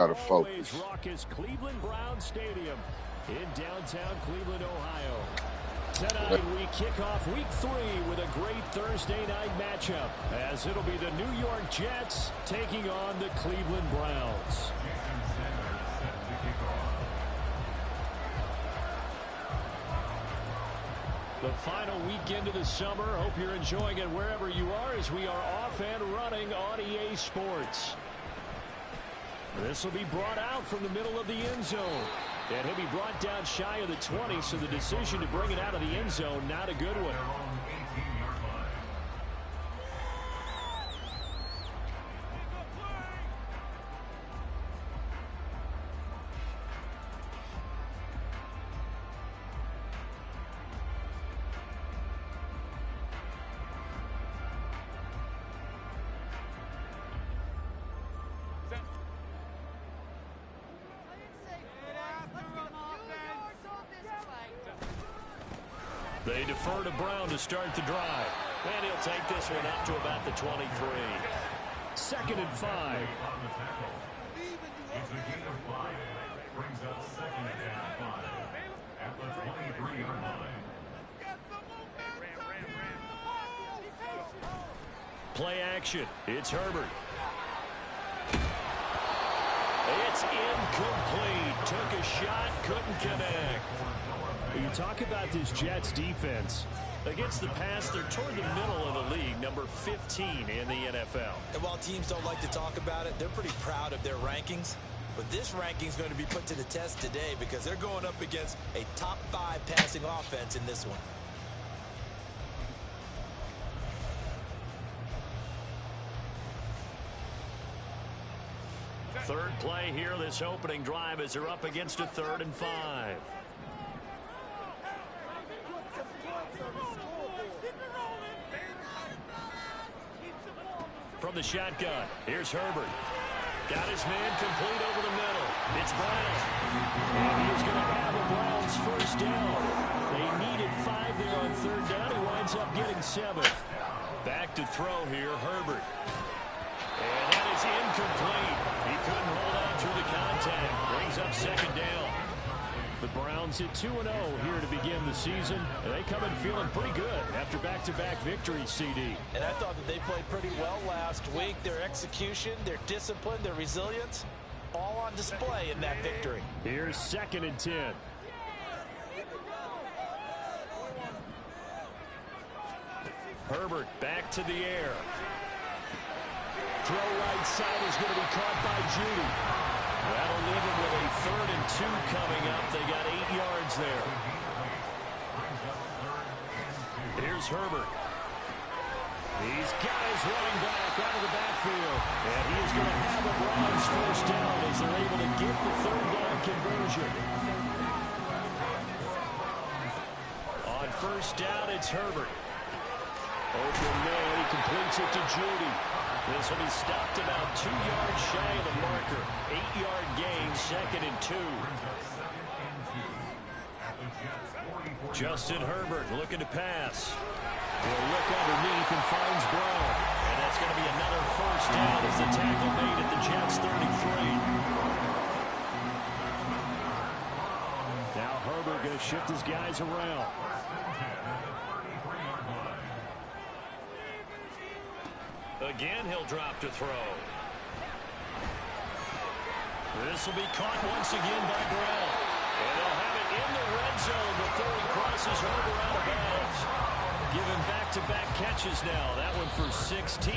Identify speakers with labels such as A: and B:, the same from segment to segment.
A: Gotta
B: Always
A: focus.
B: raucous Cleveland Browns Stadium in downtown Cleveland, Ohio. Tonight we kick off week 3 with a great Thursday night matchup, as it'll be the New York Jets taking on the Cleveland Browns. The final weekend of the summer. Hope you're enjoying it wherever you are, as we are off and running on EA Sports. This will be brought out from the middle of the end zone. And he'll be brought down shy of the 20, so the decision to bring it out of the end zone, not a good one. They defer to Brown to start the drive. And he'll take this one up to about the 23. 2nd and 5.
C: It's a gain of 5. Brings up 2nd and 5. At the 23-yard line.
B: Play action. It's Herbert. It's incomplete. Took a shot, couldn't connect. You talk about this Jets defense. Against the pass, they're toward the middle of the league, number 15 in the NFL.
D: And while teams don't like to talk about it, they're pretty proud of their rankings. But this ranking is going to be put to the test today because they're going up against a top 5 passing offense in this one.
B: Third play here, this opening drive, as they're up against a 3rd and 5. From the shotgun, here's Herbert. Got his man complete over the middle. It's Brown. And he's going to have a Browns first down. They needed 5 there on 3rd down. He winds up getting 7. Back to throw here, Herbert. And that is incomplete. He couldn't hold on through the contact. Brings up 2nd down. The Browns at 2-0 here to begin the season. And they come in feeling pretty good after back-to-back victories, CD.
D: And I thought that they played pretty well last week. Their execution, their discipline, their resilience, all on display in that victory.
B: Here's 2nd and 10. Herbert back to the air. Throw right side is going to be caught by Judy. That'll leave him with a 3rd and 2 coming up. They got 8 yards there. Here's Herbert. He's got his running back out of the backfield. And he is going to have a Browns first down as they're able to get the 3rd down conversion. On 1st down, it's Herbert. Open man, he completes it to Judy. This will be stopped about 2 yards shy of the marker. 8-yard gain, 2nd and 2. Justin Herbert looking to pass. He'll look underneath and finds Brown. And that's going to be another first down as the tackle made at the Jets' 33. Now Herbert going to shift his guys around. Again, he'll drop to throw. This will be caught once again by Brown. And they'll have it in the red zone before he crosses over out of bounds. Given back-to-back catches now. That one for 16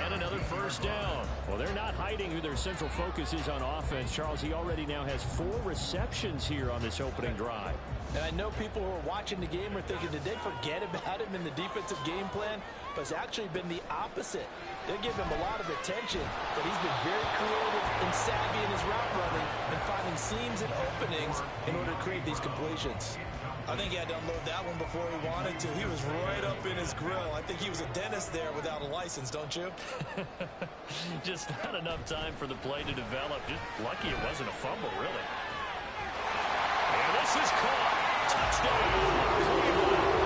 B: and another first down. Well, they're not hiding who their central focus is on offense. Charles, he already now has 4 receptions here on this opening drive.
D: And I know people who are watching the game are thinking, did they forget about him in the defensive game plan? But it's actually been the opposite. They're giving him a lot of attention, but he's been very creative and savvy in his route running and finding seams and openings in order to create these completions. I think he had to unload that one before he wanted to. He was right up in his grill. I think he was a dentist there without a license, don't you?
B: Just not enough time for the play to develop. Just lucky it wasn't a fumble, really. And this is caught. Touchdown, Cleveland.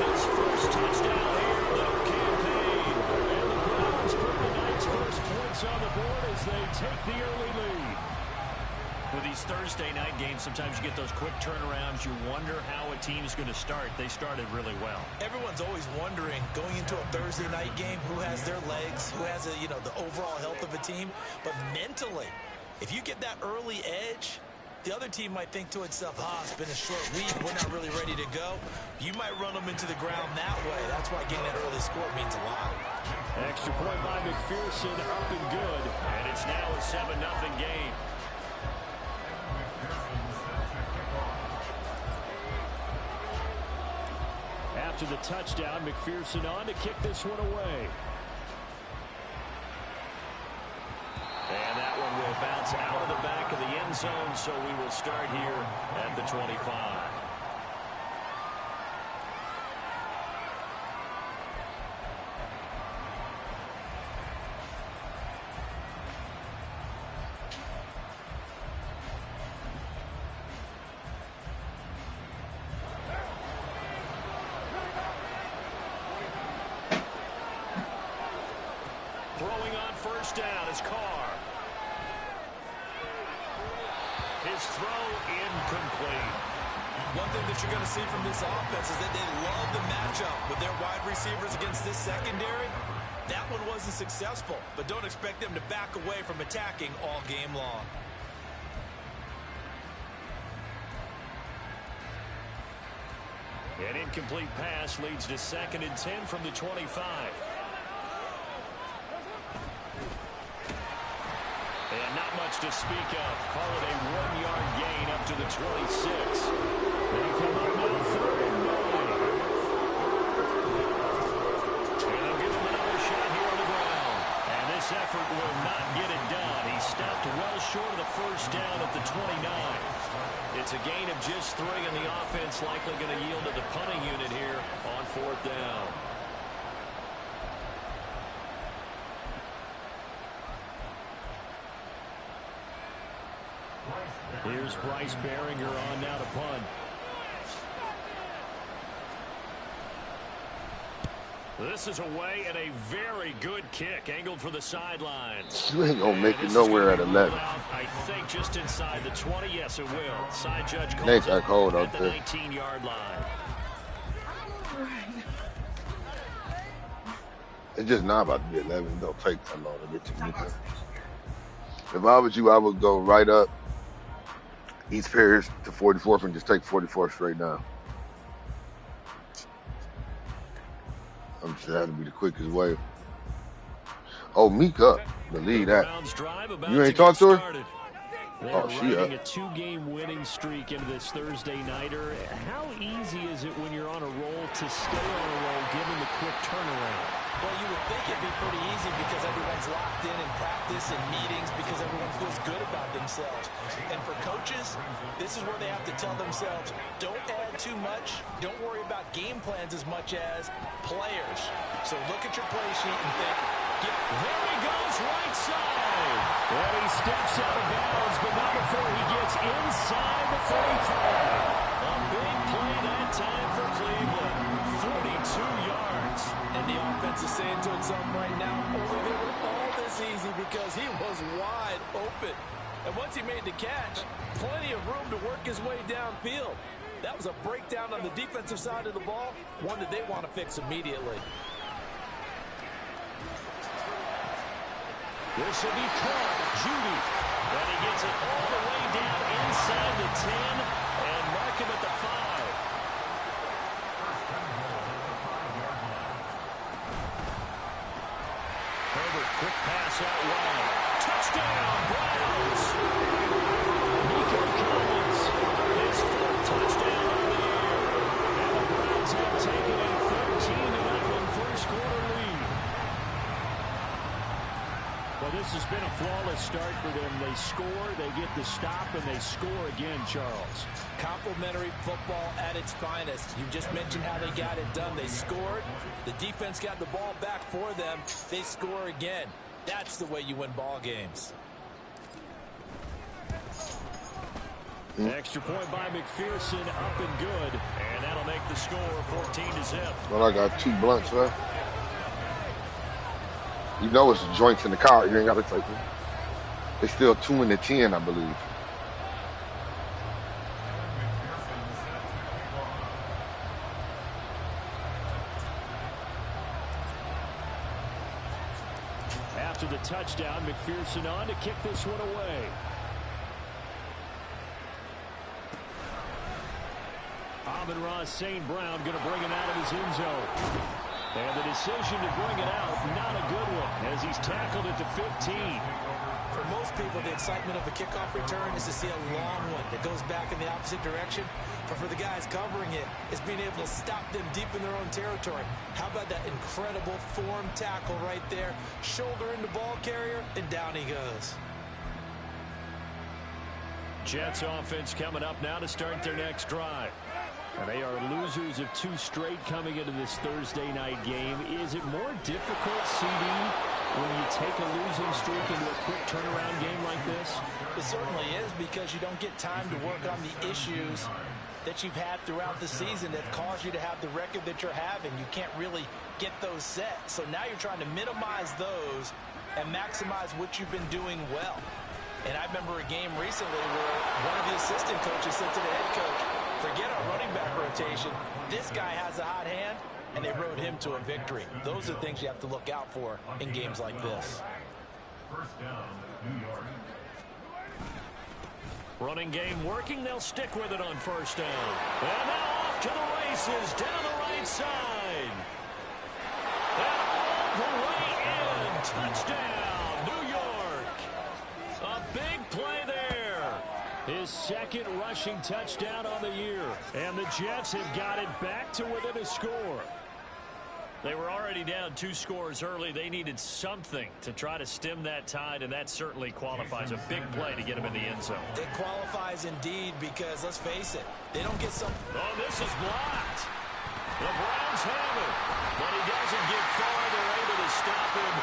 B: His first touchdown here of the campaign. And the Browns put the night's first points points on the board as they take the early lead. With these Thursday night games, sometimes you get those quick turnarounds. You wonder how a team's going to start. They started really well.
D: Everyone's always wondering, going into a Thursday night game, who has their legs, who has the overall health of a team. But mentally, if you get that early edge, the other team might think to itself, it's been a short week. We're not really ready to go. You might run them into the ground that way. That's why getting that early score means a lot.
B: Extra point by McPherson, up and good. And it's now a 7-0 game. After the touchdown, McPherson on to kick this one away. And that one will bounce out of the back of the end zone, so we will start here at the 25. Throwing on first down is Carr. His throw incomplete.
D: One thing that you're going to see from this offense is that they love the matchup with their wide receivers against this secondary. That one wasn't successful, but don't expect them to back away from attacking all game long.
B: An incomplete pass leads to 2nd and 10 from the 25. And not much to speak of. Call it a 1-yard gain up to the 26. They come up now 3rd and 9. And they'll give him another shot here on the ground. And this effort will not get it done. He stopped well short of the first down at the 29. It's a gain of just 3, and the offense likely going to yield to the punting unit here on 4th down. Here's Bryce Behringer on now to punt. This is away and a very good kick, angled for the sidelines.
A: You ain't gonna make it nowhere at 11.
B: I think just inside the 20. Yes, it will. Side judge calls
A: Nate, I called
B: it
A: out
B: at the
A: there.
B: 19-yard line.
A: It's just not about to be 11. Don't take that long to get to me. If I was you, I would go right up East Paris to 44th and just take 44 straight down. I'm just had to be the quickest way. Oh, Meek up. Believe that. You ain't talked to her?
B: They're
A: she
B: riding
A: up.
B: a 2-game winning streak into this Thursday nighter. How easy is it when you're on a roll to stay on a roll given the quick turnaround?
D: Well, you would think it'd be pretty easy because everyone's locked in practice and meetings because everyone feels good about themselves. And for coaches, this is where they have to tell themselves, don't add too much. Don't worry about game plans as much as players. So look at your play sheet and think,
B: there he goes, right side. And he steps out of bounds, but not before he gets inside the 45. A big play that time for Cleveland. 42 yards.
D: And the offense is saying to itself right now, only they were all this easy because he was wide open. And once he made the catch, plenty of room to work his way downfield. That was a breakdown on the defensive side of the ball, one that they want to fix immediately.
B: This will be caught. Judy. And he gets it all the way down inside the 10 and mark him at the 5. Herbert, quick pass out wide. Touchdown, Browns. Nico Collins, his 4th touchdown of the year. And the Browns have taken a 13-0 first quarter lead. Well, this has been a flawless start for them. They score, they get the stop, and they score again, Charles.
D: Complimentary football at its finest. You just mentioned how they got it done. They scored. The defense got the ball back for them. They score again. That's the way you win ball games.
B: Extra point by McPherson, up and good. And that'll make the score 14-0.
A: Well, I got 2 blunts left. You know it's joints in the car. You ain't got to take them. It's still 2 and 10, I believe.
B: After the touchdown, McPherson on to kick this one away. Amon-Ra St. Brown going to bring it out of his end zone. And the decision to bring it out, not a good one, as he's tackled it to 15.
D: For most people, the excitement of a kickoff return is to see a long one that goes back in the opposite direction. But for the guys covering it, it's being able to stop them deep in their own territory. How about that incredible form tackle right there? Shoulder in the ball carrier, and down he goes.
B: Jets offense coming up now to start their next drive. And they are losers of 2 straight coming into this Thursday night game. Is it more difficult, CD, when you take a losing streak into a quick turnaround game like this?
D: It certainly is, because you don't get time to work on the issues that you've had throughout the season that caused you to have the record that you're having. You can't really get those set. So now you're trying to minimize those and maximize what you've been doing well. And I remember a game recently where one of the assistant coaches said to the head coach, forget our running back rotation. This guy has a hot hand, and they rode him to a victory. Those are things you have to look out for in games like this.
C: First down, New York.
B: Running game working. They'll stick with it on first down. And now off to the races down the right side. And all the way in. Touchdown, New York. A big play there. His second rushing touchdown on the year. And the Jets have got it back to within a score. They were already down 2 scores early. They needed something to try to stem that tide, and that certainly qualifies. A big play to get him in the end zone.
D: It qualifies indeed, because let's face it, they don't get some...
B: Oh, this is blocked. The Browns have it, but he doesn't get far. They're able to stop him.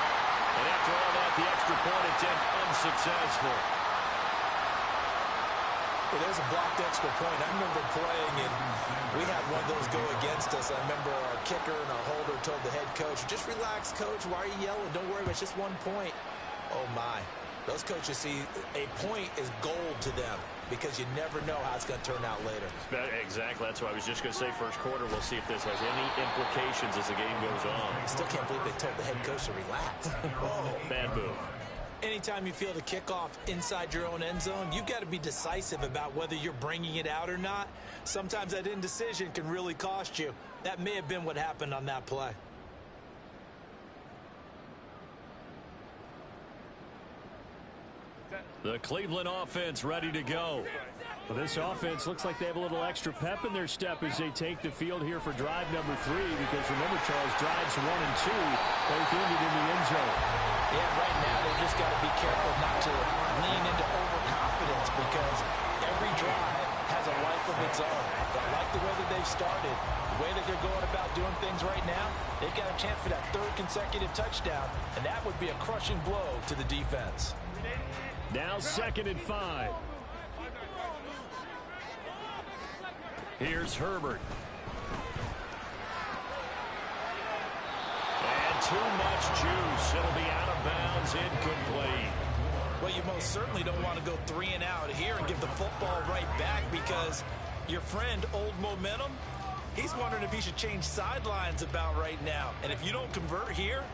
B: And after all that, the extra point attempt unsuccessful.
D: Well, there's a blocked extra point. I remember playing, and we had one of those go against us. I remember our kicker and our holder told the head coach, just relax, coach. Why are you yelling? Don't worry, it's just 1 point. Oh, my. Those coaches see a point is gold to them, because you never know how it's going to turn out later.
B: Exactly. That's what I was just going to say. First quarter, we'll see if this has any implications as the game goes on.
D: I still can't believe they told the head coach to relax. Whoa.
B: Bad move.
D: Anytime you feel the kickoff inside your own end zone, you've got to be decisive about whether you're bringing it out or not. Sometimes that indecision can really cost you. That may have been what happened on that play.
B: The Cleveland offense ready to go. Well, this offense looks like they have a little extra pep in their step as they take the field here for drive number 3, because remember, Charles, drives 1 and 2 both ended in the end zone.
D: Yeah, right now they just got to be careful not to lean into overconfidence, because every drive has a life of its own. But I like the way that they've started, the way that they're going about doing things right now. They've got a chance for that 3rd consecutive touchdown, and that would be a crushing blow to the defense.
B: Now 2nd and 5. Here's Herbert. And too much juice. It'll be out of bounds, incomplete.
D: Well, you most certainly don't want to go 3 and out here and give the football right back, because your friend, Old Momentum, he's wondering if he should change sidelines about right now. And if you don't convert here,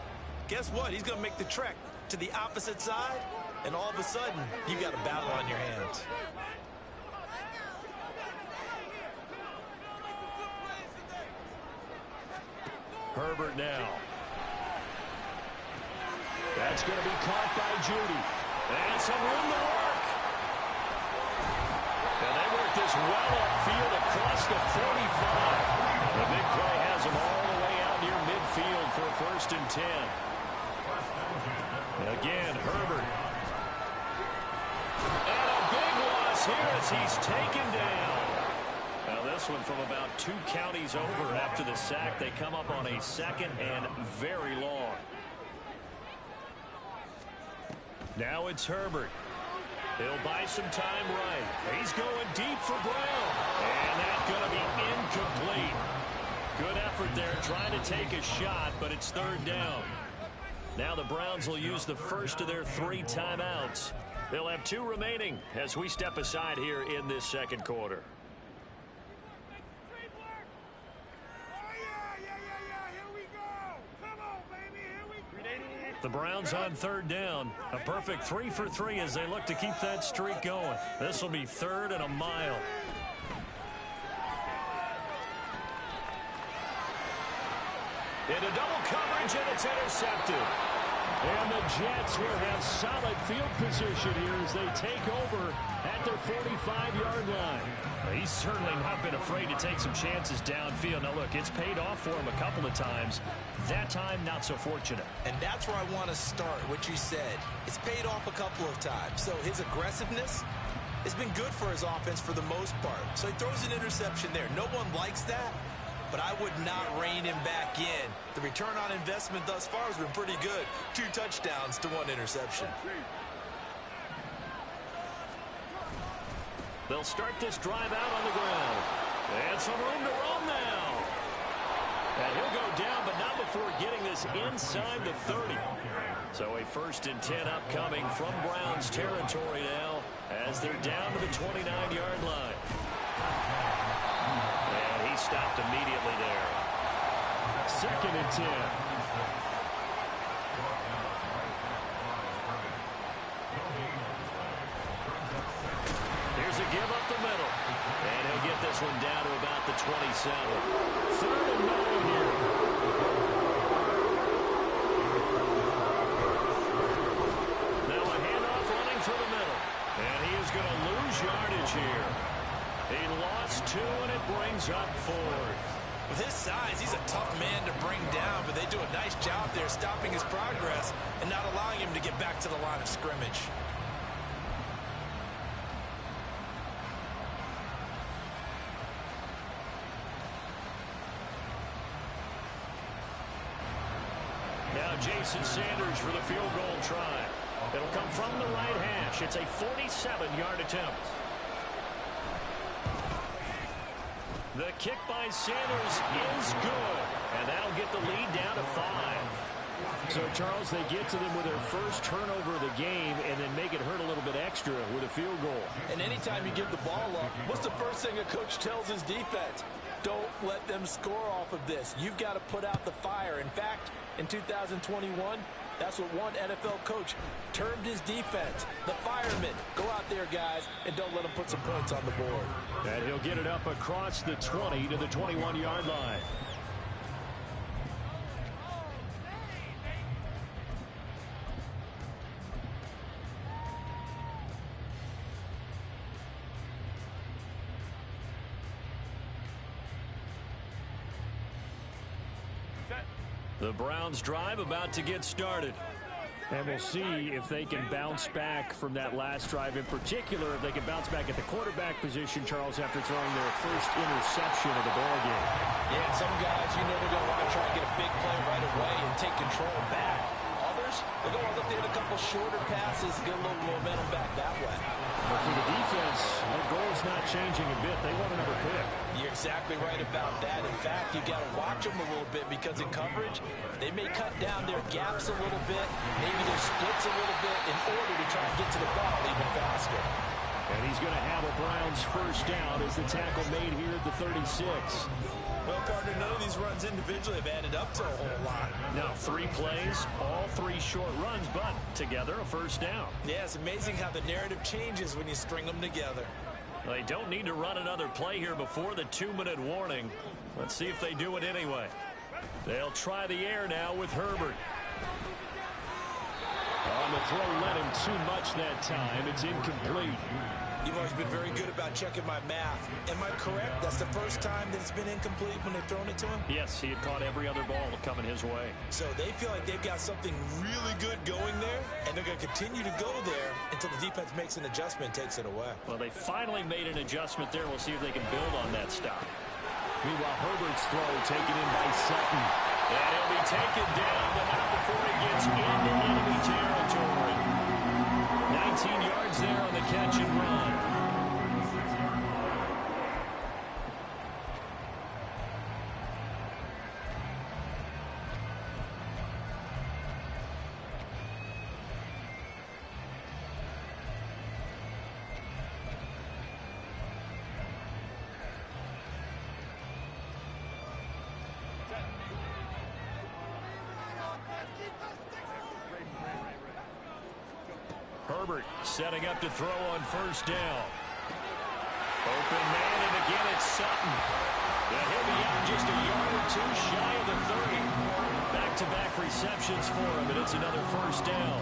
D: guess what? He's going to make the trek to the opposite side, and all of a sudden, you got a battle on your hands.
B: Herbert now. That's going to be caught by Judy. And some room to work. And they work this well upfield across the 45. The big play has them all the way out near midfield for 1st and 10. Again, Herbert. And a big loss here as he's taken down. Now this one from about 2 counties over after the sack. They come up on a 2nd and very long. Now it's Herbert. He'll buy some time right. He's going deep for Brown. And that's going to be incomplete. Good effort there trying to take a shot, but it's 3rd down. Now the Browns will use the first of their 3 timeouts. They'll have 2 remaining as we step aside here in this second quarter. The Browns on 3rd down. A perfect 3 for 3 as they look to keep that streak going. This will be 3rd and a mile. Into double coverage, and it's intercepted. And the Jets will have solid field position here as they take over at their 45-yard line. He's certainly not been afraid to take some chances downfield. Now, look, it's paid off for him a couple of times. That time, not so fortunate.
D: And that's where I want to start, what you said. It's paid off a couple of times. So his aggressiveness has been good for his offense for the most part. So he throws an interception there. No one likes that, but I would not rein him back in. The return on investment thus far has been pretty good. 2 touchdowns to 1 interception.
B: They'll start this drive out on the ground. And some room to roam now. And he'll go down, but not before getting this inside the 30. So a 1st and 10 upcoming from Browns territory now as they're down to the 29-yard line. And he stopped immediately there. 2nd and 10. Here's a give up the middle. And he'll get this one down to about the 27. 3rd and 9 here. Now a handoff running through the middle. And he is going to lose yardage here. He lost 2, and it brings up 4th.
D: With his size, he's a tough man to bring down, but they do a nice job there stopping his progress and not allowing him to get back to the line of scrimmage.
B: Now Jason Sanders for the field goal try. It'll come from the right hash. It's a 47-yard attempt. The kick by Sanders is good, and that'll get the lead down to 5.
E: So, Charles, they get to them with their first turnover of the game and then make it hurt a little bit extra with a field goal.
D: And anytime you give the ball up, what's the first thing a coach tells his defense? Don't let them score off of this. You've got to put out the fire. In fact, in 2021, that's what one NFL coach termed his defense. The firemen. Go out there, guys, and don't let them put some points on the board.
E: And he'll get it up across the 20 to the 21-yard line.
B: The Browns drive about to get started.
E: And we'll see if they can bounce back from that last drive. In particular, if they can bounce back at the quarterback position, Charles, after throwing their first interception of the ballgame.
D: Yeah, some guys, you know, they're going to want to try and get a big play right away and take control back. Others, they're going to look to hit a couple shorter passes, get a little momentum back that way.
E: But for the defense, their goal is not changing a bit. They want another pick.
D: You're exactly right about that. In fact, you've got to watch them a little bit because in coverage, they may cut down their gaps a little bit, maybe their splits a little bit in order to try and get to the ball even faster.
E: And he's going to have a Browns first down as the tackle made here at the 36.
D: Well, partner, none of these runs individually have added up to a whole lot.
B: Now 3 plays, all 3 short runs, but together a first down.
D: Yeah, it's amazing how the narrative changes when you string them together.
B: They don't need to run another play here before the 2-minute warning. Let's see if they do it anyway. They'll try the air now with Herbert.
E: On the throw, let him too much that time. It's incomplete.
D: You've always been very good about checking my math. Am I correct? That's the first time that it's been incomplete when they've thrown it to him?
B: Yes, he had caught every other ball coming his way.
D: So they feel like they've got something really good going there, and they're going to continue to go there until the defense makes an adjustment and takes it away.
B: Well, they finally made an adjustment there. We'll see if they can build on that stop.
E: Meanwhile, Herbert's throw taken in by Sutton.
B: And he'll be taken down, but not before he gets into enemy territory. 19 yards there on the catch and run.
E: Herbert setting up to throw on first down. Open man, and again it's Sutton. He'll be out just a yard or two shy of the 30. Back-to-back receptions for him, and it's another first down.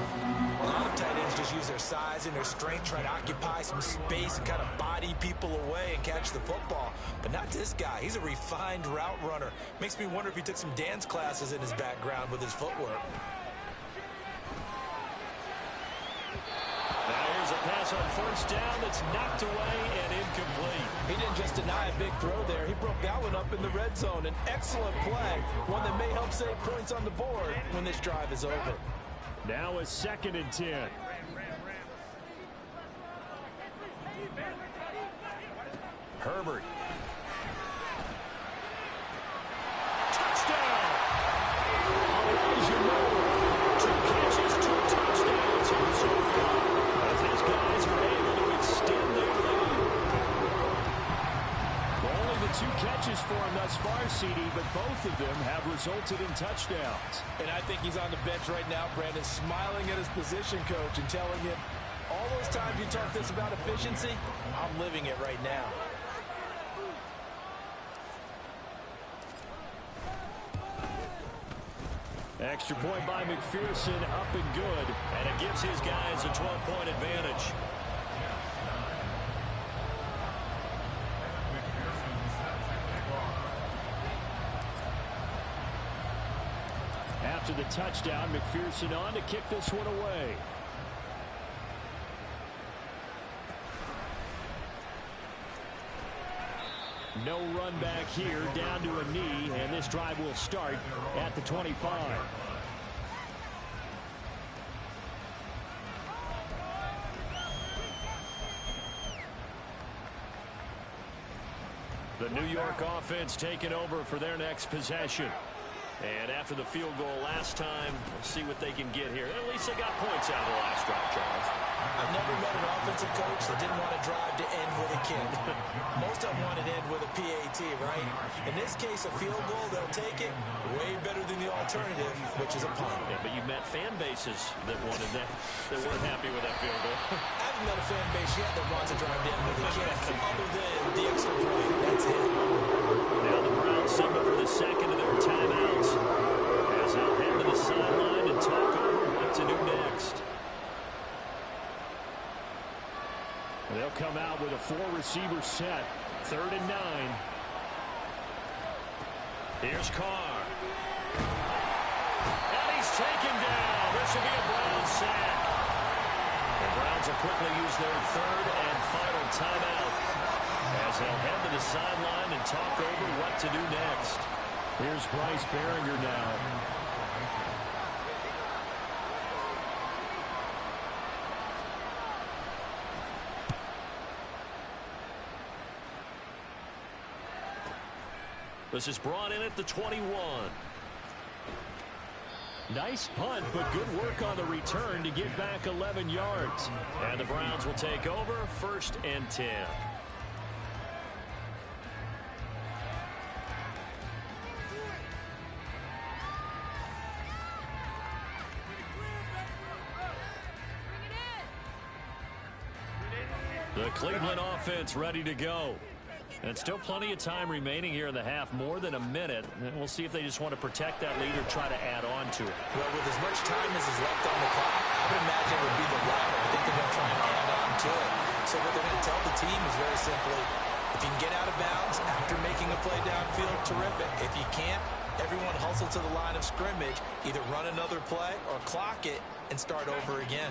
D: A lot of tight ends just use their size and their strength, try to occupy some space and kind of body people away and catch the football. But not this guy. He's a refined route runner. Makes me wonder if he took some dance classes in his background with his footwork.
E: Now here's a pass on first down that's knocked away and incomplete.
D: He didn't just deny a big throw there. He broke that one up in the red zone. An excellent play, one that may help save points on the board when this drive is over.
E: Now a 2nd and 10. Herbert. Touchdown! Elijah Moore. 2 catches, 2 touchdowns here so far. As his guys are able to extend their lead. Only the 2 catches for him thus far, CD, but both of them have resulted in touchdowns.
D: And I think he's on the bench right now, Brandon, smiling at his position coach and telling him, all those times you talk this about efficiency, I'm living it right now.
E: Extra point by McPherson, up and good. And it gives his guys a 12-point advantage. After the touchdown, McPherson on to kick this one away. No run back here, down to a knee, and this drive will start at the 25. The New York offense taking over for their next possession. And after the field goal last time, we'll see what they can get here. At least they got points out of the last drive, Charles.
D: I've never met an offensive coach that didn't want to drive to end with a kick. Most of them want to end with a PAT, right? In this case, a field goal, they'll take it way better than the alternative, which is a punt.
E: Yeah, but you met fan bases that wanted that, that weren't happy with that field goal.
D: I haven't met a fan base yet that wants to drive to end with a kick, other than the extra point. That's it.
E: Now the Browns signal for the second of their timeouts as they'll head to the sideline and talk over what to do next. They'll come out with a 4-receiver set. 3rd and 9. Here's Carr. And he's taken down. This will be a Browns sack. The Browns will quickly use their 3rd and final timeout as they'll head to the sideline and talk over what to do next. Here's Bryce Behringer now. This is brought in at the 21. Nice punt, but good work on the return to get back 11 yards. And the Browns will take over 1st and 10. The Cleveland offense ready to go. And still plenty of time remaining here in the half, more than a minute. And we'll see if they just want to protect that lead or try to add on to it.
D: Well, with as much time as is left on the clock, I would imagine it would be the latter. I think they're going to try and add on to it. So what they're going to tell the team is very simply, if you can get out of bounds after making a play downfield, terrific. If you can't, everyone hustle to the line of scrimmage, either run another play or clock it and start over again.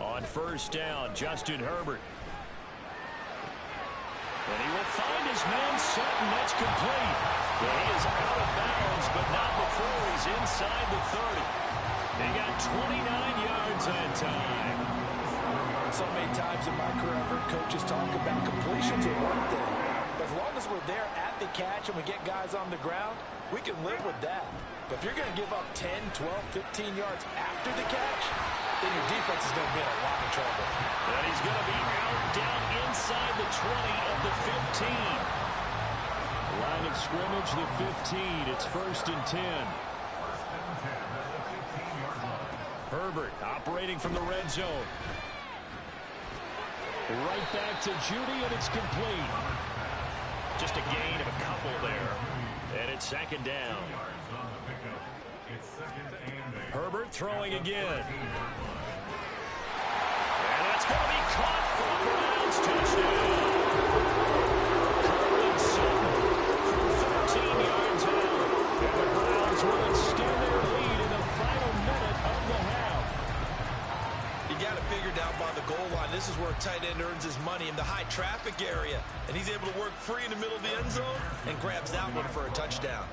E: On first down, Justin Herbert. And he will find his man Sutton. That's complete. Well, he is out of bounds, but not before he's inside the 30. He got 29 yards that time.
D: So many times in my career, I've heard coaches talk about completions are one thing. But as long as we're there at the catch and we get guys on the ground, we can live with that. But if you're going to give up 10, 12, 15 yards after the catch, then your defense is going to be in a lot of trouble.
E: And he's going to be out down inside the 20 of the 15.
B: of scrimmage, the 15. It's 1st and 10. Herbert operating from the red zone. Right back to Judy, and it's complete. Just a gain of a couple there. And it's 2nd down. Herbert throwing again. And that's going to be caught for the Browns. Touchdown. Curling Sutton from 13 yards out. And the Browns will extend their lead in the final minute of the half.
D: You got it figured out by the goal line. This is where a tight end earns his money in the high traffic area. And he's able to work free in the middle of the end zone and grabs that one for a touchdown.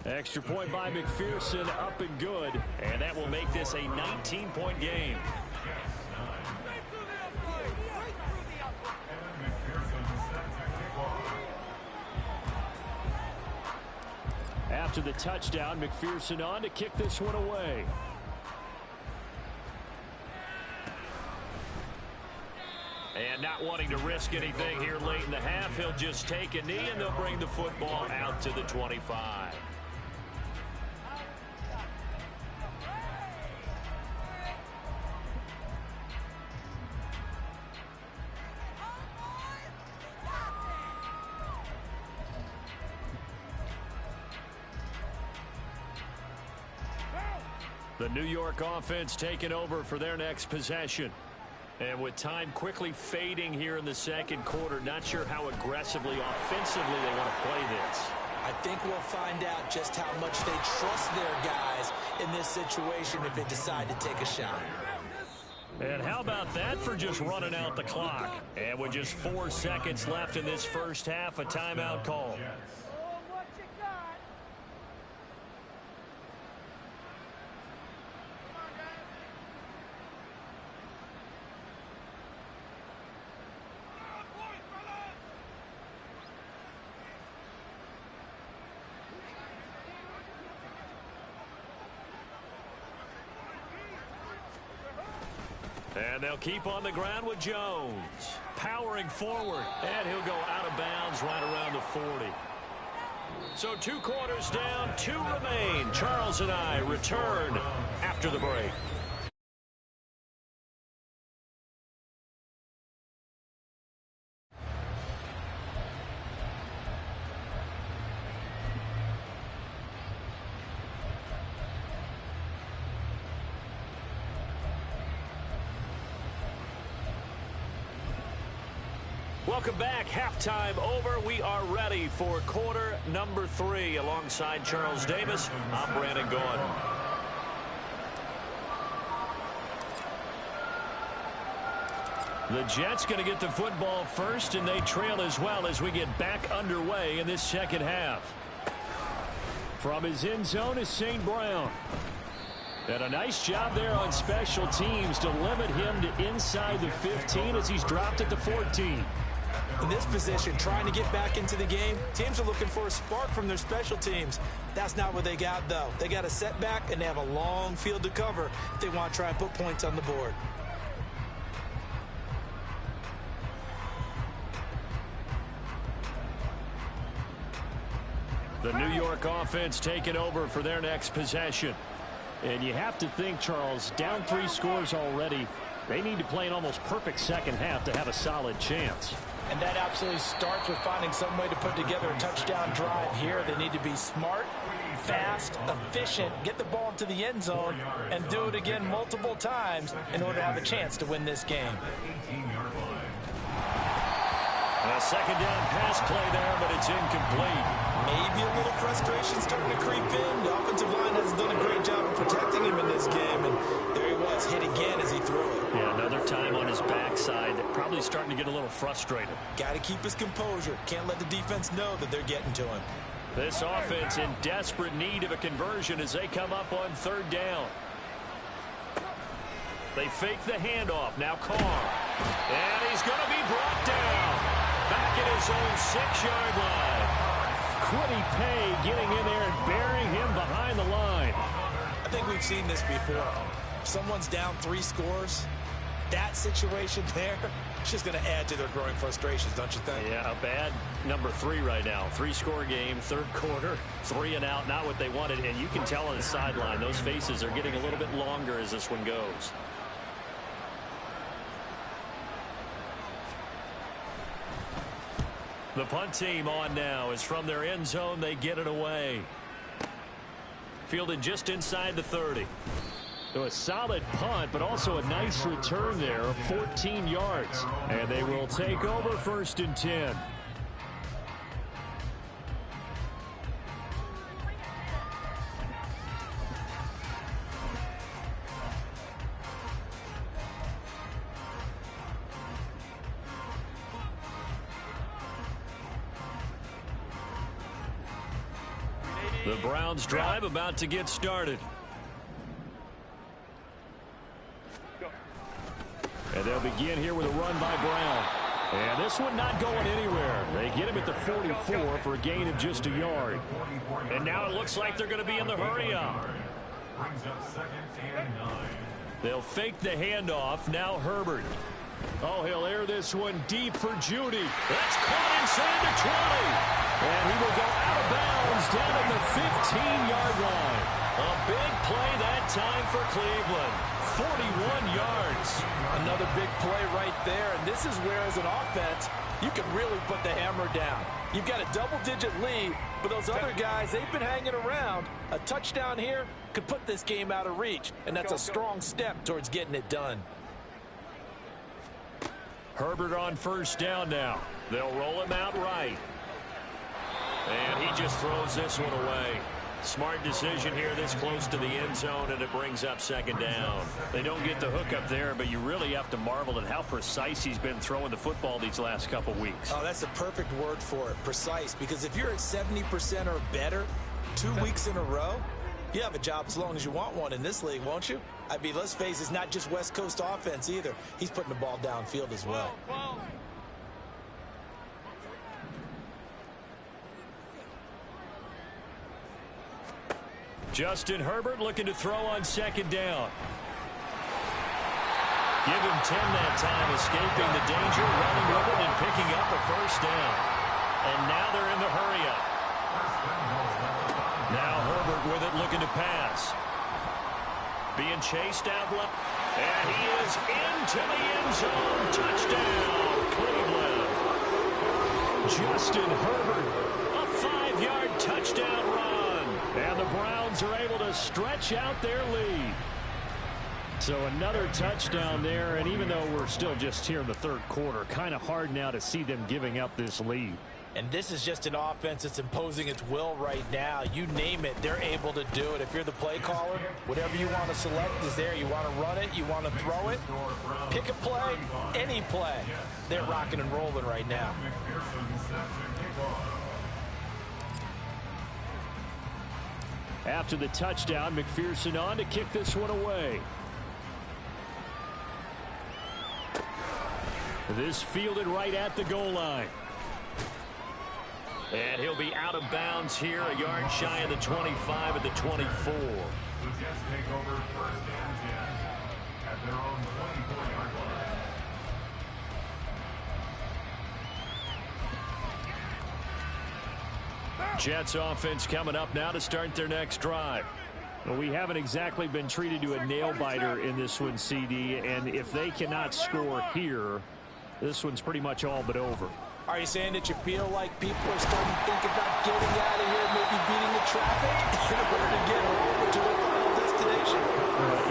B: Extra point by McPherson, up and good. And that will make this a 19-point game. After the touchdown, McPherson on to kick this one away. And not wanting to risk anything here late in the half, he'll just take a knee and they'll bring the football out to the 25. The New York offense taking over for their next possession. And with time quickly fading here in the 2nd quarter, not sure how aggressively, offensively they want to play this.
D: I think we'll find out just how much they trust their guys in this situation if they decide to take a shot.
B: And how about that for just running out the clock? And with just 4 seconds left in this first half, a timeout call. And they'll keep on the ground with Jones. Powering forward. And he'll go out of bounds right around the 40. So 2 quarters down, 2 remain. Charles and I return after the break. Welcome back. Halftime over. We are ready for quarter number 3. Alongside Charles Davis, I'm Brandon Gordon. The Jets going to get the football first, and they trail as well as we get back underway in this second half. From his end zone is St. Brown. And a nice job there on special teams to limit him to inside the 15 as he's dropped at the 14.
D: In this position, trying to get back into the game, teams are looking for a spark from their special teams. That's not what they got, though. They got a setback, and they have a long field to cover if they want to try and put points on the board.
B: The New York offense taking over for their next possession. And you have to think, Charles, down 3 scores already. They need to play an almost perfect second half to have a solid chance.
D: And that absolutely starts with finding some way to put together a touchdown drive here. They need to be smart, fast, efficient, get the ball into the end zone, and do it again multiple times in order to have a chance to win this game.
B: A second down pass play there, but it's incomplete.
D: Maybe a little frustration starting to creep in. The offensive line hasn't done a great job of protecting him in this game, and there he was, hit again as he threw it.
B: Yeah, another time on his backside, probably starting to get a little frustrated.
D: Got to keep his composure. Can't let the defense know that they're getting to him.
B: This offense in desperate need of a conversion as they come up on 3rd down. They fake the handoff. Now Carr. And he's going to be brought down. Back at his own 6-yard line. Quiddy Pay getting in there and burying him behind the line.
D: I think we've seen this before. If someone's down 3 scores, that situation there, it's just going to add to their growing frustrations, don't you think?
E: Yeah, a bad number 3 right now. 3-score game, third quarter, 3 and out, not what they wanted. And you can tell on the sideline, those faces are getting a little bit longer as this one goes. The punt team on now is from their end zone. They get it away. Fielded just inside the 30. So a solid punt, but also a nice return there of 14 yards. And they will take over 1st and 10. The Browns drive about to get started. And they'll begin here with a run by Brown. And this one not going anywhere. They get him at the 44 for a gain of just a yard. And now it looks like they're going to be in the hurry up.
C: Brings up 2nd and 9.
E: They'll fake the handoff. Now Herbert. Oh, he'll air this one deep for Judy. That's caught inside the 20. And he will go out of bounds down at the 15-yard line. A big play that time for Cleveland. 41 yards.
D: Another big play right there, and this is where, as an offense, you can really put the hammer down. You've got a double-digit lead, but those other guys, they've been hanging around. A touchdown here could put this game out of reach, and that's a strong step towards getting it done.
E: Herbert on 1st down now. They'll roll him out right. And he just throws this one away. Smart decision here this close to the end zone, and it brings up 2nd down. They don't get the hook up there, but you really have to marvel at how precise he's been throwing the football these last couple weeks.
D: Oh, that's the perfect word for it, precise, because if you're at 70% or better 2 weeks in a row, you have a job as long as you want one in this league, won't you? I mean, let's face it, it's not just West Coast offense either. He's putting the ball downfield as well.
E: Justin Herbert looking to throw on 2nd down. Give him 10 that time, escaping the danger, running with it, and picking up a 1st down. And now they're in the hurry up. Now Herbert with it, looking to pass. Being chased out left. And he is into the end zone. Touchdown, Cleveland. Justin Herbert, a 5-yard touchdown run. And the Browns are able to stretch out their lead. So another touchdown there, and even though we're still just here in the 3rd quarter, kind of hard now to see them giving up this lead.
D: And this is just an offense that's imposing its will right now. You name it, they're able to do it. If you're the play caller, whatever you want to select is there. You want to run it, you want to throw it, pick a play, any play. They're rocking and rolling right now.
E: After the touchdown, McPherson on to kick this one away. This fielded right at the goal line. And he'll be out of bounds here, a yard shy of the 25 at the 24.
C: The Jets take over 1st and 10 at their own 24-yard line.
E: Jets offense coming up now to start their next drive. Well, we haven't exactly been treated to a nail-biter in this one, CD, and if they cannot score here, this one's pretty much all but over.
D: Are you saying that you feel like people are starting to think about getting out of here, maybe beating the traffic in order to get to their final destination?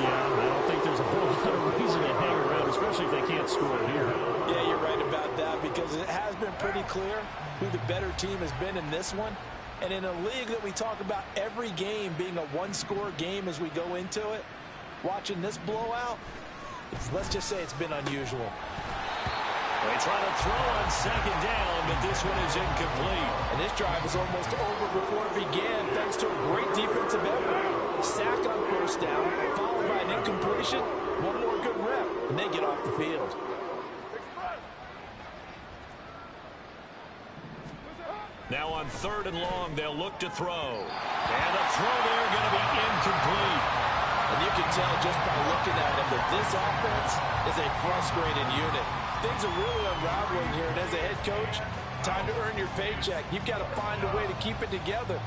E: Yeah, I don't think there's a whole lot of reason to hang around, especially if they can't score here.
D: Yeah, you're right about that, because it has been pretty clear who the better team has been in this one. And in a league that we talk about every game being a one-score game as we go into it, watching this blowout, let's just say it's been unusual.
E: They try to throw on 2nd down, but this one is incomplete.
D: And this drive was almost over before it began, thanks to a great defensive effort. Sack on 1st down, followed by an incompletion. One more good rep, and they get off the field.
E: Now on 3rd and long, they'll look to throw. And the throw there going to be incomplete.
D: And you can tell just by looking at him that this offense is a frustrated unit. Things are really unraveling here, and as a head coach, time to earn your paycheck. You've got to find a way to keep it together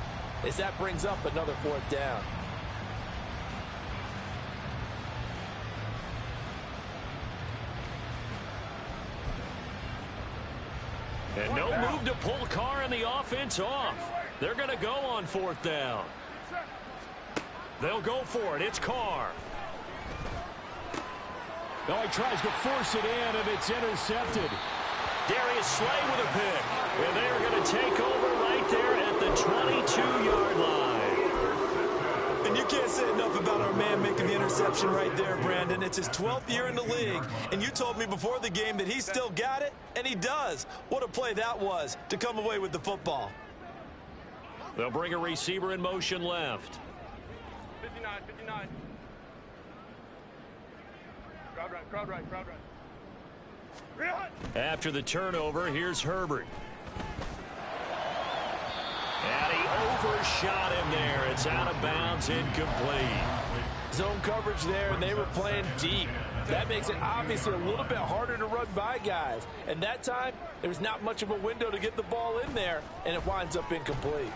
D: as that brings up another 4th down.
B: And no move to pull Carr and the offense off. They're going to go on 4th down. They'll go for it. It's Carr.
E: Now he tries to force it in, and it's intercepted.
B: Darius Slay with a pick. And they're going to take over right there at the 22-yard line.
D: And you can't say enough about our man making the interception right there, Brandon. It's his 12th year in the league, and you told me before the game that he still got it, and he does. What a play that was to come away with the football.
B: They'll bring a receiver in motion left.
F: 59. Crowd right.
B: After the turnover, here's Herbert. And he overshot him there. It's out of bounds, incomplete.
D: Zone coverage there, and they were playing deep. That makes it obviously a little bit harder to run by guys. And that time, there was not much of a window to get the ball in there, and it winds up incomplete.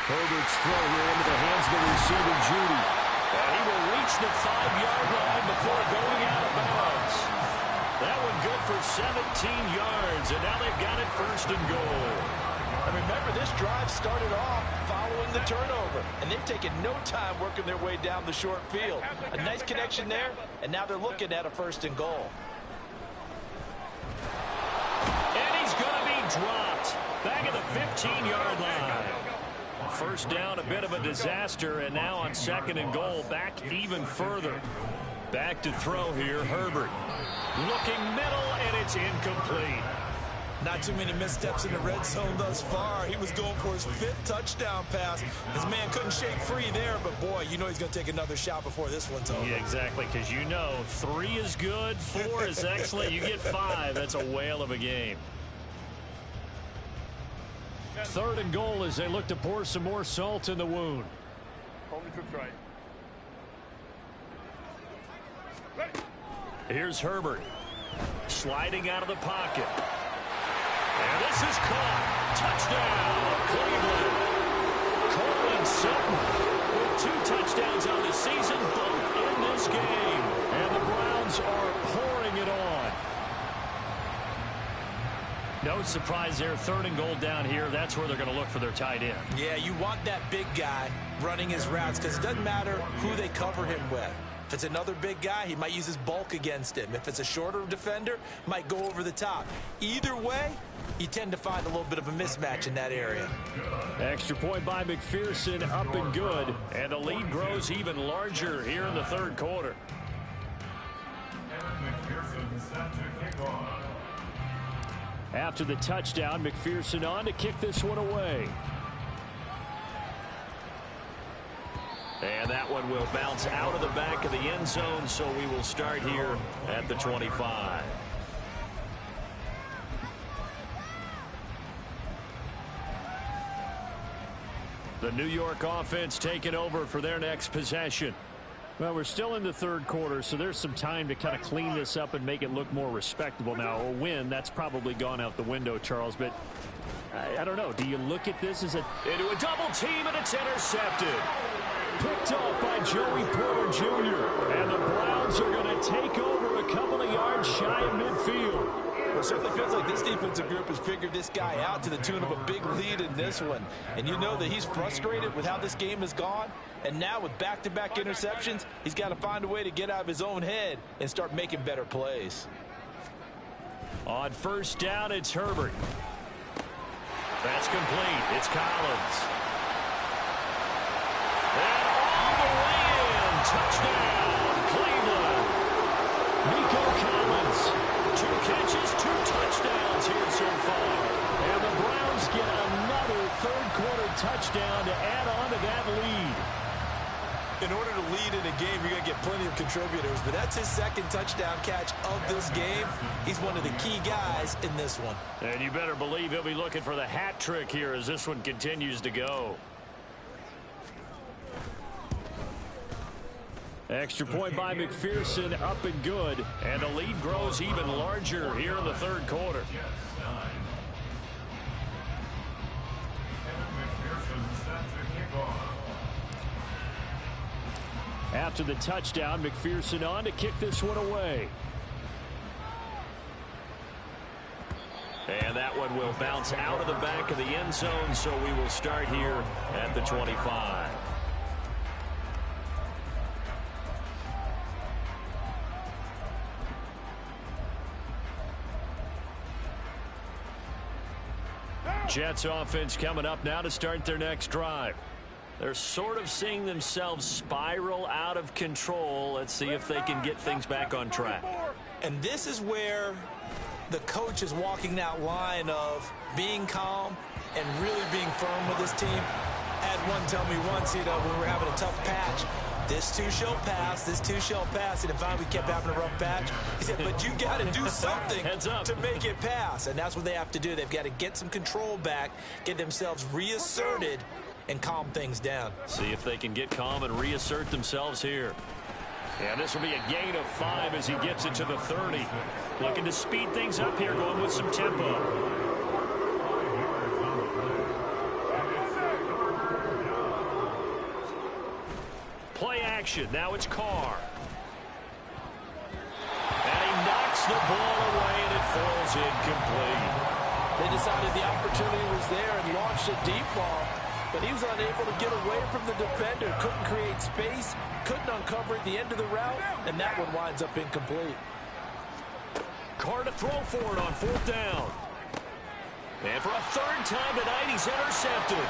E: Herbert's throw here into the hands of the receiver, Judy.
B: And he will reach the 5-yard line before going out of bounds. That one good for 17 yards, and now they've got it 1st and goal.
D: And remember, this drive started off following the turnover, and they've taken no time working their way down the short field. A nice connection there, and now they're looking at a 1st and goal.
B: And he's going to be dropped back at the 15-yard line. 1st down, a bit of a disaster, and now on 2nd and goal, back even further. Back to throw here, Herbert. Looking middle, and it's incomplete.
D: Not too many missteps in the red zone thus far. He was going for his 5th touchdown pass. His man couldn't shake free there, but boy, you know he's going to take another shot before this one's over.
B: Yeah, exactly, because you know 3 is good, 4 is excellent. You get 5, that's a whale of a game.
E: 3rd and goal as they look to pour some more salt in the wound.
F: Home the troops right.
B: Here's Herbert. Sliding out of the pocket. And this is caught. Touchdown, Cleveland. Courtland Sutton with 2 touchdowns on the season, both in this game.
E: And the Browns are pouring it on.
B: No surprise there. 3rd and goal down here. That's where they're going to look for their tight end.
D: Yeah, you want that big guy running his routes because it doesn't matter who they cover him with. If it's another big guy, he might use his bulk against him. If it's a shorter defender, might go over the top. Either way, you tend to find a little bit of a mismatch in that area.
E: Extra point by McPherson, up and good.
B: And the lead grows even larger here in the 3rd quarter.
E: After the touchdown, McPherson on to kick this one away.
B: And that one will bounce out of the back of the end zone, so we will start here at the 25. The New York offense taking over for their next possession.
E: Well, we're still in the 3rd quarter, so there's some time to kind of clean this up and make it look more respectable. Now, a win, that's probably gone out the window, Charles, but I don't know. Do you look at this as a...
B: Into a double team, and it's intercepted.
E: Picked off by Joey Porter Jr.
B: And the Browns are going to take over a couple of yards shy of midfield.
D: Well, it certainly feels like this defensive group has figured this guy out to the tune of a big lead in this one. And you know that he's frustrated with how this game has gone. And now with back-to-back interceptions, he's got to find a way to get out of his own head and start making better plays.
B: On 1st down, it's Herbert. That's complete. It's Collins. And all the way in. Touchdown, Cleveland. Nico Collins. 2 catches, 2 touchdowns here so far.
E: And the Browns get another 3rd quarter touchdown to add on to that lead.
D: In order to lead in a game, you're going to get plenty of contributors, but that's his 2nd touchdown catch of this game. He's one of the key guys in this one.
B: And you better believe he'll be looking for the hat trick here as this one continues to go. Extra point by McPherson, up and good. And the lead grows even larger here in the third quarter. After the touchdown, McPherson on to kick this one away. And that one will bounce out of the back of the end zone, so we will start here at the 25. Jets offense coming up now to start their next drive. They're sort of seeing themselves spiral out of control. Let's see if they can get things back on track.
D: And this is where the coach is walking that line of being calm and really being firm with his team. I had one tell me once, when we were having a tough patch, this too shall pass, this too shall pass. And finally we kept having a rough patch. He said, but you got to do something to make it pass. And that's what they have to do. They've got to get some control back, get themselves reasserted, and calm things down.
B: See if they can get calm and reassert themselves here. And this will be a gain of 5 as he gets it to the 30. Looking to speed things up here, going with some tempo. Play action. Now it's Carr. And he knocks the ball away, and it falls incomplete.
D: They decided the opportunity was there and launched a deep ball, but he was unable to get away from the defender. Couldn't create space, couldn't uncover at the end of the route, and that one winds up incomplete.
B: Carr to throw for it on 4th down. And for a 3rd time tonight, he's intercepted.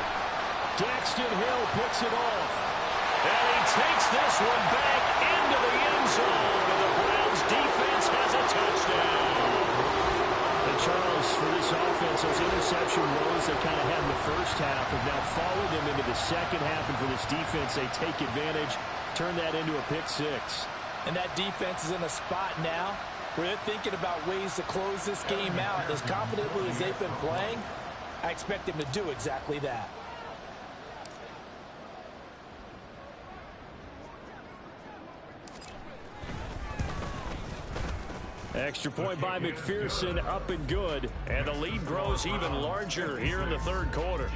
B: Daxton Hill picks it off. And he takes this one back into the end zone, and the Browns defense has a touchdown. And Charles, for this offense, those interception woes they kind of had in the first half have now followed them into the second half, and for this defense, they take advantage, turn that into a pick 6.
D: And that defense is in a spot now where they're thinking about ways to close this game out. As confidently as they've been playing, I expect them to do exactly that.
B: Extra point by McPherson, up and good. And the lead grows even larger here in the third quarter.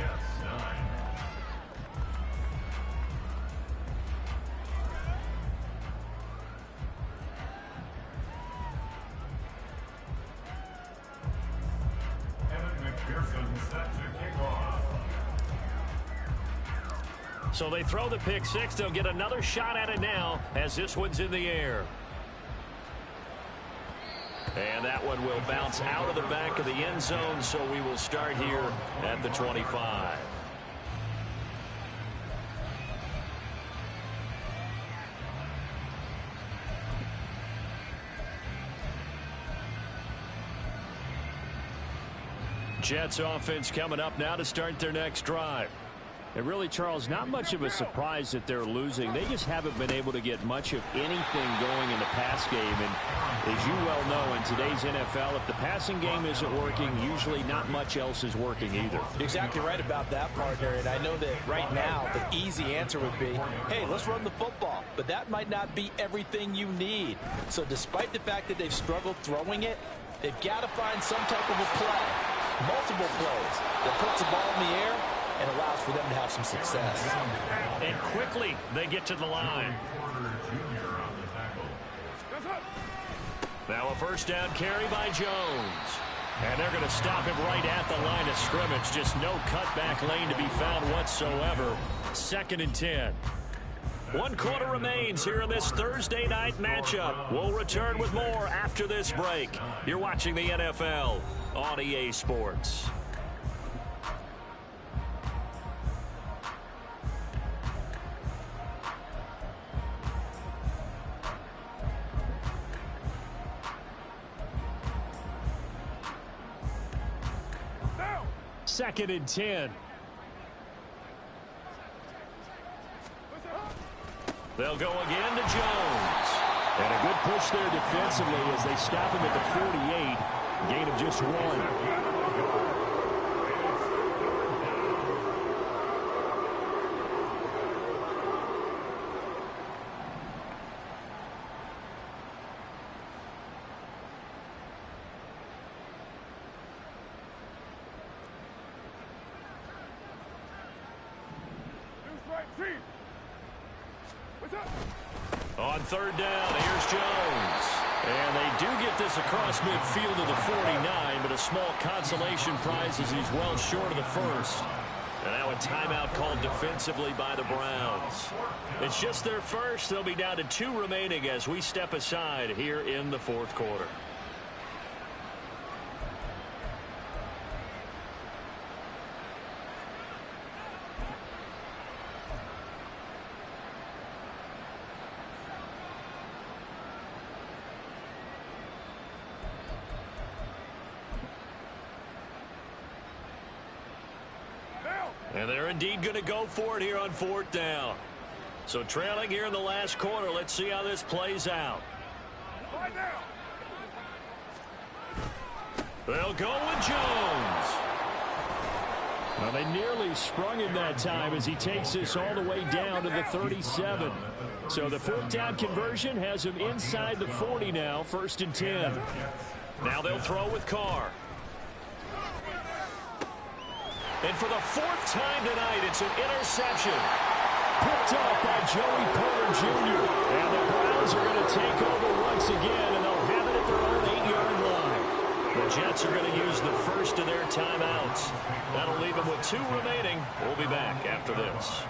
B: So they throw the pick 6. They'll get another shot at it now as this one's in the air. And that one will bounce out of the back of the end zone, so we will start here at the 25. Jets offense coming up now to start their next drive. And really, Charles, not much of a surprise that they're losing. They just haven't been able to get much of anything going in the pass game. And as you well know, in today's NFL, if the passing game isn't working, usually not much else is working either.
D: You're exactly right about that, partner. And I know that right now, the easy answer would be, hey, let's run the football. But that might not be everything you need. So despite the fact that they've struggled throwing it, they've got to find some type of a play, multiple plays, that puts the ball in the air and allows for them to have some success.
B: And quickly, they get to the line. Now a first down carry by Jones. And they're going to stop him right at the line of scrimmage. Just no cutback lane to be found whatsoever. 2nd and 10. 1 quarter remains here in this Thursday night matchup. We'll return with more after this break. You're watching the NFL on EA Sports. Second and 10. They'll go again to Jones. And a good push there defensively as they stop him at the 48. Gain of just 1.
E: On third down, here's Jones. And they do get this across midfield to the 49, but a small consolation prize as he's well short of the first. And now a timeout called defensively by the Browns. It's just their first. They'll be down to 2 remaining as we step aside here in the fourth quarter. And they're indeed going to go for it here on fourth down. So trailing here in the last quarter. Let's see how this plays out. They'll go with Jones. Well, they nearly sprung him that time as he takes this all the way down to the 37. So the fourth down conversion has him inside the 40 now, 1st and 10. Now they'll throw with Carr. And for the 4th time tonight, it's an interception. Picked up by Joey Porter Jr. And the Browns are going to take over once again, and they'll have it at their own 8-yard line. The Jets are going to use the first of their timeouts. That'll leave them with 2 remaining. We'll be back after this.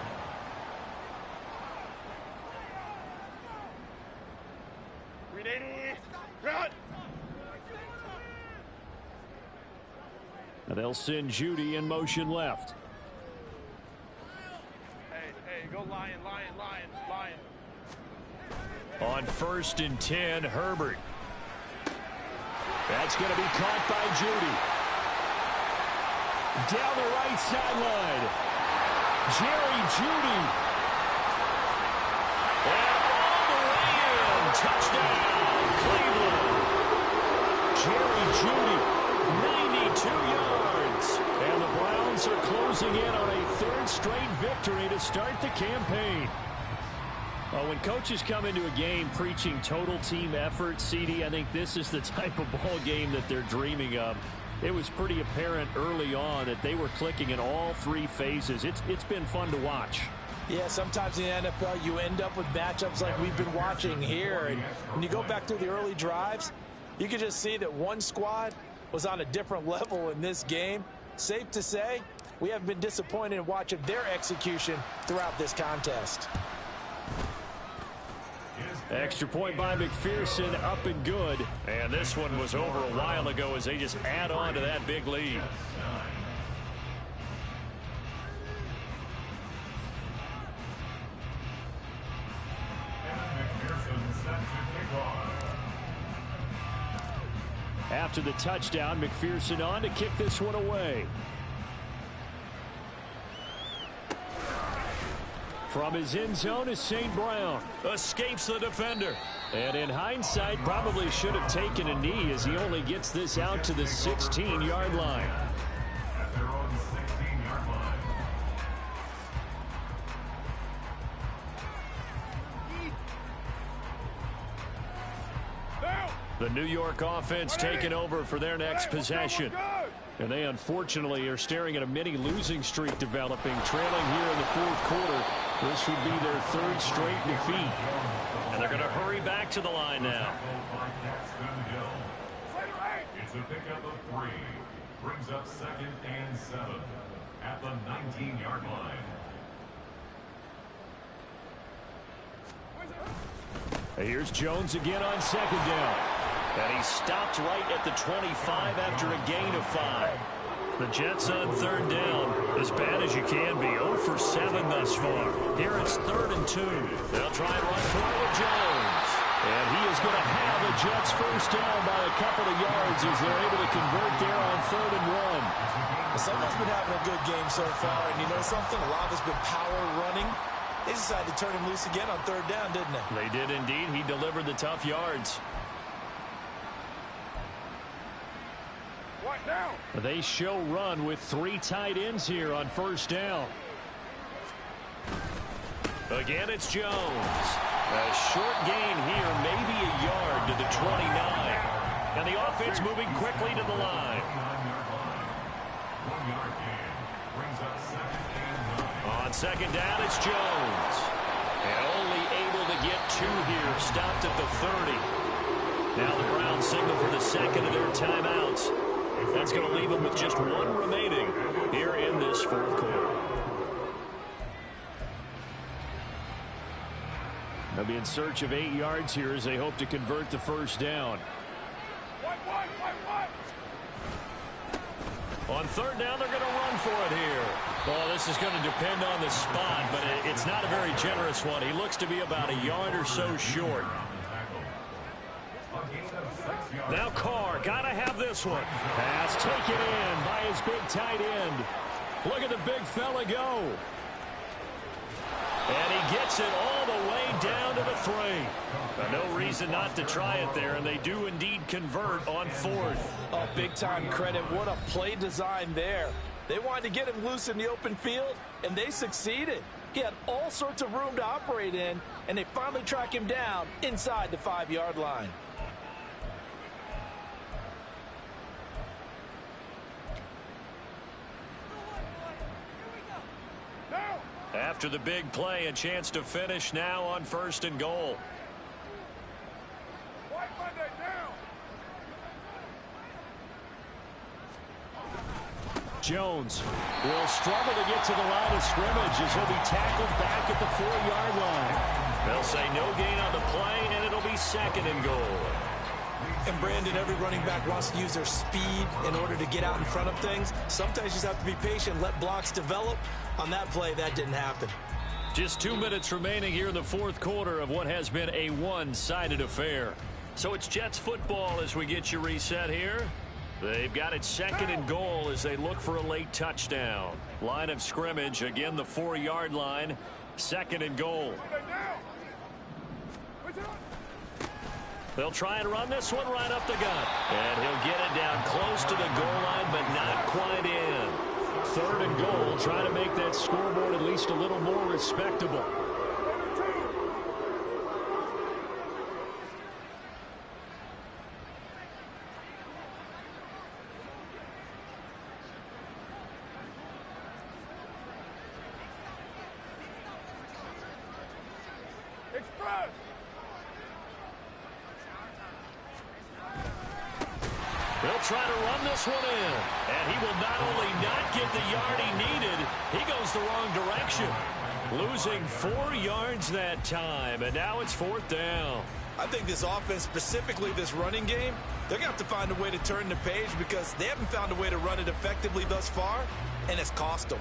F: Run!
E: And they'll send Judy in motion left.
F: Hey, go Lion.
E: On 1st and 10, Herbert. That's going to be caught by Judy. Down the right sideline. Jerry Judy. And all the way in. Touchdown, Cleveland. Jerry Judy, 92 yards. And the Browns are closing in on a 3rd straight victory to start the campaign. Well, when coaches come into a game preaching total team effort, CD, I think this is the type of ball game that they're dreaming of. It was pretty apparent early on that they were clicking in all 3 phases. It's been fun to watch.
D: Yeah, sometimes in the NFL you end up with matchups like we've been watching here. And when you go back through the early drives, you can just see that one squad was on a different level in this game. Safe to say, we haven't been disappointed in watching their execution throughout this contest.
E: Extra point by McPherson, up and good. And this one was over a while ago as they just add on to that big lead. After the touchdown, McPherson on to kick this one away. From his end zone is St. Brown. Escapes the defender. And in hindsight, probably should have taken a knee as he only gets this out to the 16-yard line.
C: At their own 16-yard line.
E: The New York offense taking over for their next possession. And they unfortunately are staring at a mini losing streak developing, trailing here in the 4th quarter. This would be their 3rd straight defeat. And they're going to hurry back to the line now.
C: It's a pickup of 3. Brings up 2nd and 7 at the 19-yard line.
E: Here's Jones again on 2nd down. And he stopped right at the 25 after a gain of 5. The Jets on 3rd down, as bad as you can be, 0 for 7 thus far. Here it's 3rd and 2. They'll try and run for it with Jones. And he is going to have the Jets first down by a couple of yards as they're able to convert there on 3rd and 1.
D: Someone's been having a good game so far, and you know something? A lot of it's been power running. They decided to turn him loose again on 3rd down, didn't they?
E: They did indeed. He delivered the tough yards. They show run with 3 tight ends here on 1st down. Again, it's Jones. A short gain here, maybe a yard to the 29. And the offense moving quickly to the line.
C: 1-yard gain. Brings up 2nd and 9.
E: On 2nd down, it's Jones. And only able to get 2 here. Stopped at the 30. Now the Browns signal for the second of their timeouts. That's going to leave them with just 1 remaining here in this fourth quarter. They'll be in search of 8 yards here as they hope to convert the first down. On third down, they're going to run for it here. Well, this is going to depend on the spot, but it's not a very generous one. He looks to be about a yard or so short. Now Carr, got to have this one. Pass taken in by his big tight end. Look at the big fella go. And he gets it all the way down to the 3. No reason not to try it there, and they do indeed convert on 4th.
D: Oh, big-time credit. What a play design there. They wanted to get him loose in the open field, and they succeeded. He had all sorts of room to operate in, and they finally track him down inside the 5-yard line.
E: After the big play, a chance to finish now on 1st and goal. Jones will struggle to get to the line of scrimmage as he'll be tackled back at the 4-yard line. They'll say no gain on the play, and it'll be 2nd and goal.
D: And Brandon, every running back wants to use their speed in order to get out in front of things. Sometimes you just have to be patient, let blocks develop. On that play, that didn't happen.
E: Just 2 minutes remaining here in the fourth quarter of what has been a one-sided affair. So it's Jets football as we get you reset here. They've got it 2nd and goal as they look for a late touchdown. Line of scrimmage, again the 4-yard line, 2nd and goal. They'll try and run this one right up the gut. And he'll get it down close to the goal line, but not quite in. 3rd and goal, trying to make that scoreboard at least a little more respectable. They'll try to run this one in. And he will not only not get the yard he needed, he goes the wrong direction. Losing 4 yards that time, and now it's 4th down.
D: I think this offense, specifically this running game, they're going to have to find a way to turn the page because they haven't found a way to run it effectively thus far, and it's cost them.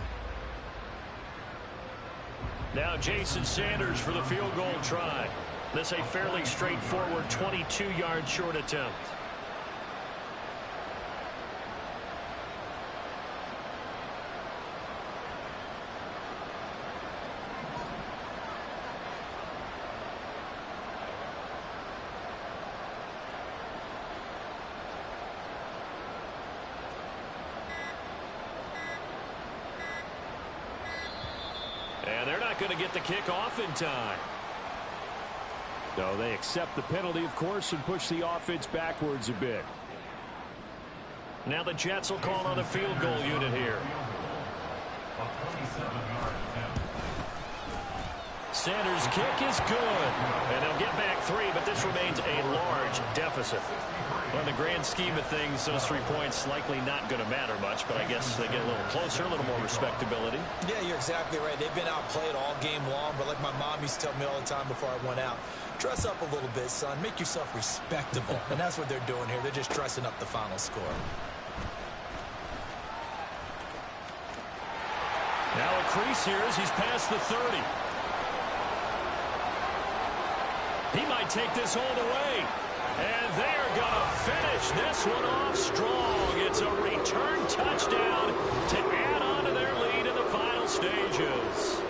E: Now Jason Sanders for the field goal try. This a fairly straightforward 22-yard short attempt. And they're not going to get the kick off in time. No, they accept the penalty, of course, and push the offense backwards a bit. Now the Jets will call on a field goal unit here. Sanders' kick is good. And they'll get back 3, but this remains a large deficit. Well, in the grand scheme of things, those 3 points likely not going to matter much, but I guess they get a little closer, a little more respectability.
D: Yeah, you're exactly right. They've been outplayed all game long, but like my mom used to tell me all the time before I went out, dress up a little bit, son. Make yourself respectable. And that's what they're doing here. They're just dressing up the final score.
E: Now a crease here as he's past the 30. He might take this all the way. And they're going to finish this one off strong. It's a return touchdown to add on to their lead in the final stages.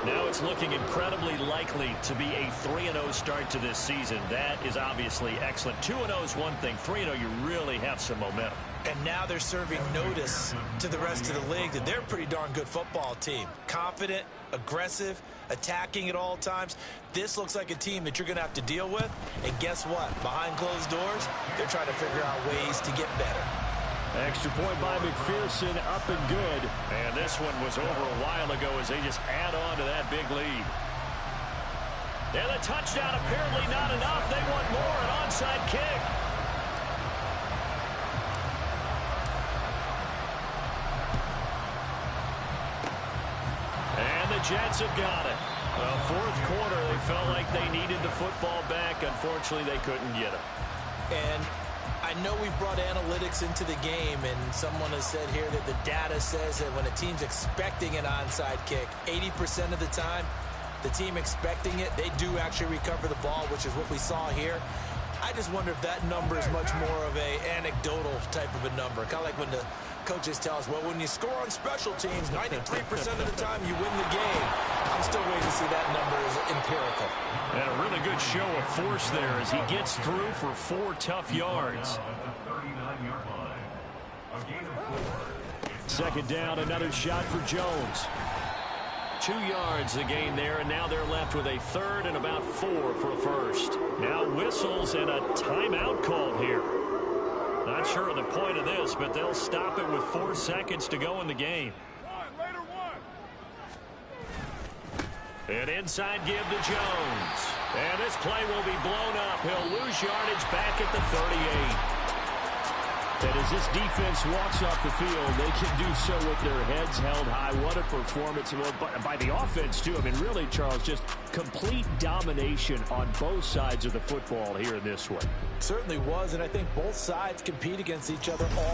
E: Now it's looking incredibly likely to be a 3-0 start to this season. That is obviously excellent. 2-0 is one thing. 3-0, you really have some momentum.
D: And now they're serving notice to the rest of the league that they're a pretty darn good football team. Confident, aggressive, attacking at all times. This looks like a team that you're going to have to deal with. And guess what? Behind closed doors, they're trying to figure out ways to get better.
E: Extra point by McPherson, up and good. And this one was over a while ago as they just add on to that big lead.
B: And the touchdown apparently not enough. They want more, an onside kick. And the Jets have got it. Well, fourth quarter, they felt like they needed the football back. Unfortunately, they couldn't get it.
D: And I know we've brought analytics into the game, and someone has said here that the data says that when a team's expecting an onside kick, 80% of the time, the team expecting it, they do actually recover the ball, which is what we saw here. I just wonder if that number is much more of a anecdotal type of a number. Kind of like when the coaches tell us, well, when you score on special teams, 93% of the time you win the game. I'm still waiting to see that number as empirical.
B: And a really good show of force there as he gets through for 4 tough yards. Second down, another shot for Jones. 2 yards the gain there, and now they're left with a third and about 4 for a first. Now whistles and a timeout called here. Not sure of the point of this, but they'll stop it with 4 seconds to go in the game. An inside give to Jones. And this play will be blown up. He'll lose yardage back at the 38. And as this defense walks off the field, they can do so with their heads held high. What a performance by the offense, too. I mean, really, Charles, just complete domination on both sides of the football here in this one.
D: Certainly was, and I think both sides compete against each other all